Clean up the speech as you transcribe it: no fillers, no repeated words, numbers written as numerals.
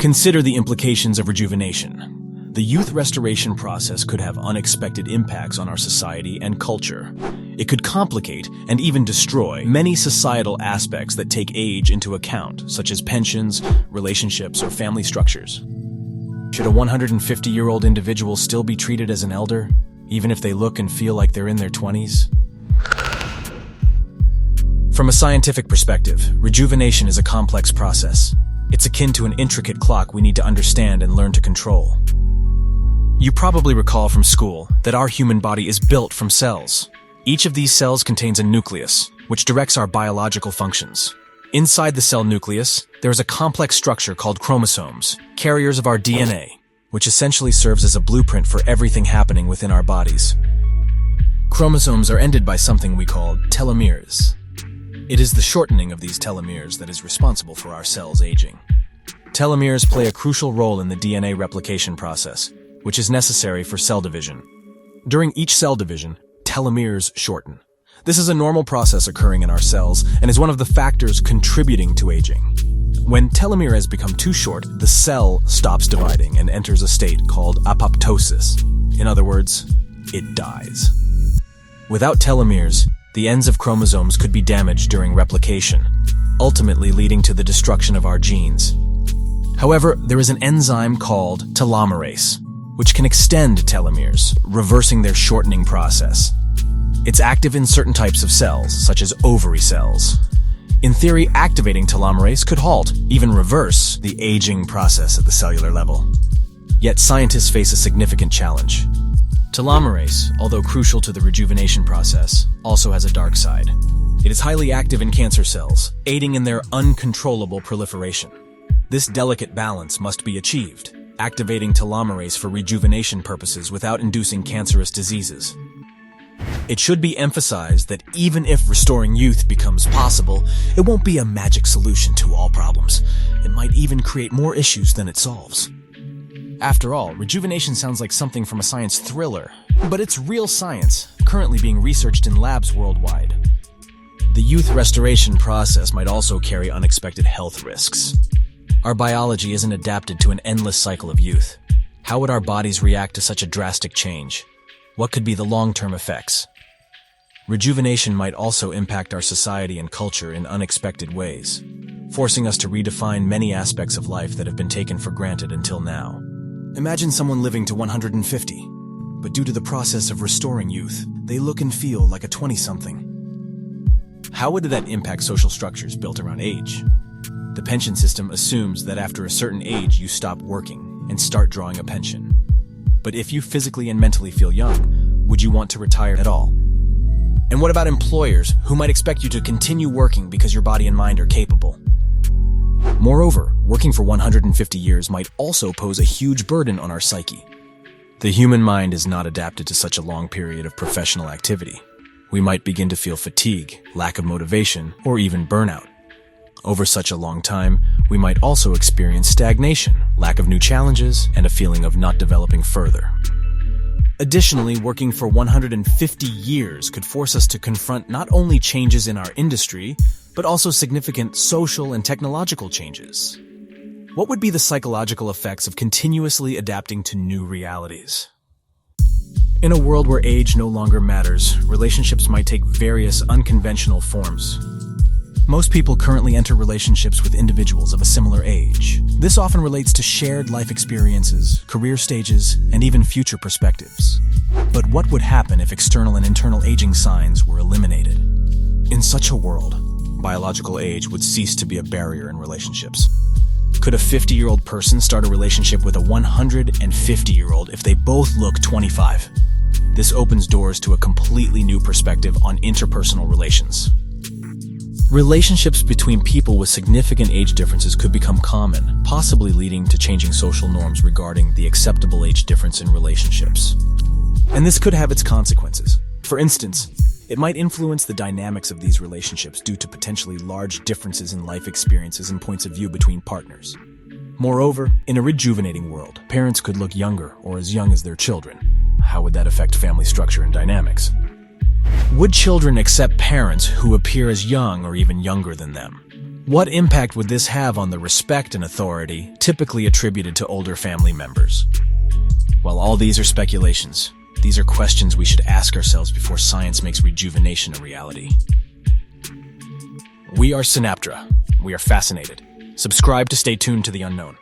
Consider the implications of rejuvenation. The youth restoration process could have unexpected impacts on our society and culture. It could complicate and even destroy many societal aspects that take age into account, such as pensions, relationships, or family structures. Should a 150-year-old individual still be treated as an elder, even if they look and feel like they're in their 20s? From a scientific perspective, rejuvenation is a complex process. It's akin to an intricate clock we need to understand and learn to control. You probably recall from school that our human body is built from cells. Each of these cells contains a nucleus, which directs our biological functions. Inside the cell nucleus, there is a complex structure called chromosomes, carriers of our DNA, which essentially serves as a blueprint for everything happening within our bodies. Chromosomes are ended by something we call telomeres. It is the shortening of these telomeres that is responsible for our cells aging. Telomeres play a crucial role in the DNA replication process, which is necessary for cell division. During each cell division, telomeres shorten. This is a normal process occurring in our cells and is one of the factors contributing to aging. When telomeres become too short, the cell stops dividing and enters a state called apoptosis. In other words, it dies. Without telomeres, the ends of chromosomes could be damaged during replication, ultimately leading to the destruction of our genes. However, there is an enzyme called telomerase, which can extend telomeres, reversing their shortening process. It's active in certain types of cells, such as ovary cells. In theory, activating telomerase could halt, even reverse, the aging process at the cellular level. Yet scientists face a significant challenge. Telomerase, although crucial to the rejuvenation process, also has a dark side. It is highly active in cancer cells, aiding in their uncontrollable proliferation. This delicate balance must be achieved, activating telomerase for rejuvenation purposes without inducing cancerous diseases. It should be emphasized that even if restoring youth becomes possible, it won't be a magic solution to all problems. It might even create more issues than it solves. After all, rejuvenation sounds like something from a science thriller, but it's real science, currently being researched in labs worldwide. The youth restoration process might also carry unexpected health risks. Our biology isn't adapted to an endless cycle of youth. How would our bodies react to such a drastic change? What could be the long-term effects? Rejuvenation might also impact our society and culture in unexpected ways, forcing us to redefine many aspects of life that have been taken for granted until now. Imagine someone living to 150, but due to the process of restoring youth, they look and feel like a 20-something. How would that impact social structures built around age? The pension system assumes that after a certain age you stop working and start drawing a pension. But if you physically and mentally feel young, would you want to retire at all? And what about employers who might expect you to continue working because your body and mind are capable? Moreover, working for 150 years might also pose a huge burden on our psyche. The human mind is not adapted to such a long period of professional activity. We might begin to feel fatigue, lack of motivation, or even burnout. Over such a long time, we might also experience stagnation, lack of new challenges, and a feeling of not developing further. Additionally, working for 150 years could force us to confront not only changes in our industry, but also significant social and technological changes. What would be the psychological effects of continuously adapting to new realities? In a world where age no longer matters, relationships might take various unconventional forms. Most people currently enter relationships with individuals of a similar age. This often relates to shared life experiences, career stages, and even future perspectives. But what would happen if external and internal aging signs were eliminated? In such a world, biological age would cease to be a barrier in relationships. Could a 50-year-old person start a relationship with a 150-year-old if they both look 25? This opens doors to a completely new perspective on interpersonal relations. Relationships between people with significant age differences could become common, possibly leading to changing social norms regarding the acceptable age difference in relationships. And this could have its consequences. For instance, it might influence the dynamics of these relationships due to potentially large differences in life experiences and points of view between partners. Moreover, in a rejuvenating world, parents could look younger or as young as their children. How would that affect family structure and dynamics? Would children accept parents who appear as young or even younger than them? What impact would this have on the respect and authority typically attributed to older family members? While all these are speculations, these are questions we should ask ourselves before science makes rejuvenation a reality. We are Synaptra. We are fascinated. Subscribe to stay tuned to the unknown.